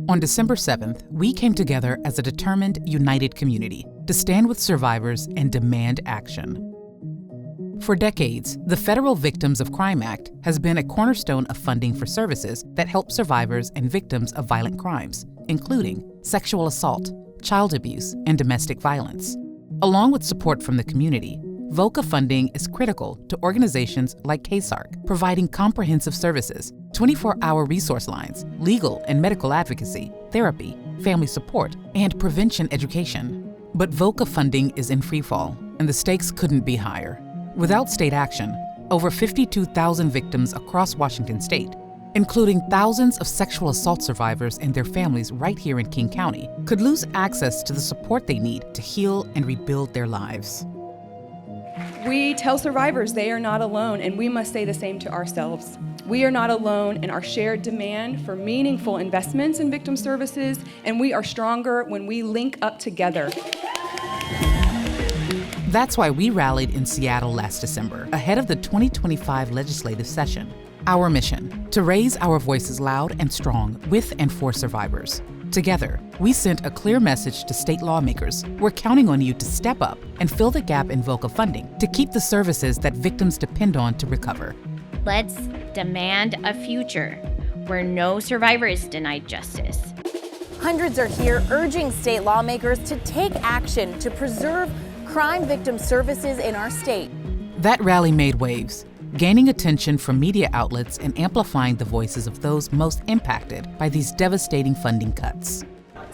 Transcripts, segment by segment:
On December 7th, we came together as a determined, united community to stand with survivors and demand action. For decades, the Federal Victims of Crime Act has been a cornerstone of funding for services that help survivors and victims of violent crimes, including sexual assault, child abuse, and domestic violence. Along with support from the community, VOCA funding is critical to organizations like KCSARC, providing comprehensive services, 24-hour resource lines, legal and medical advocacy, therapy, family support, and prevention education. But VOCA funding is in freefall, and the stakes couldn't be higher. Without state action, over 52,000 victims across Washington state, including thousands of sexual assault survivors and their families right here in King County, could lose access to the support they need to heal and rebuild their lives. We tell survivors they are not alone, and we must say the same to ourselves. We are not alone in our shared demand for meaningful investments in victim services, and we are stronger when we link up together. That's why we rallied in Seattle last December, ahead of the 2025 legislative session. Our mission: to raise our voices loud and strong with and for survivors. Together, we sent a clear message to state lawmakers. We're counting on you to step up and fill the gap in VOCA funding to keep the services that victims depend on to recover. Let's demand a future where no survivor is denied justice. Hundreds are here urging state lawmakers to take action to preserve crime victim services in our state. That rally made waves, gaining attention from media outlets and amplifying the voices of those most impacted by these devastating funding cuts.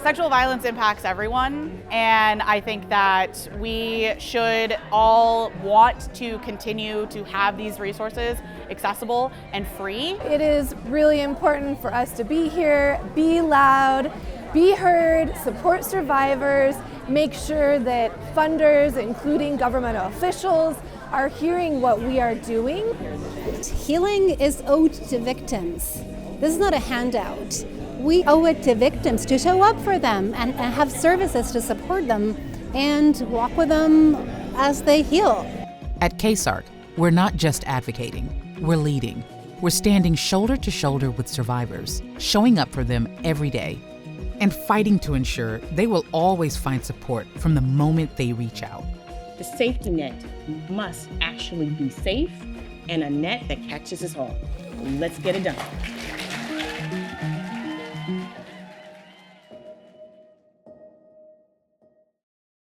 Sexual violence impacts everyone, and I think that we should all want to continue to have these resources accessible and free. It is really important for us to be here, be loud, be heard, support survivors, make sure that funders, including governmental officials, are hearing what we are doing. Healing is owed to victims. This is not a handout. We owe it to victims to show up for them and have services to support them and walk with them as they heal. At KCSARC, we're not just advocating, we're leading. We're standing shoulder to shoulder with survivors, showing up for them every day, and fighting to ensure they will always find support from the moment they reach out. The safety net must actually be safe and a net that catches us all. Let's get it done.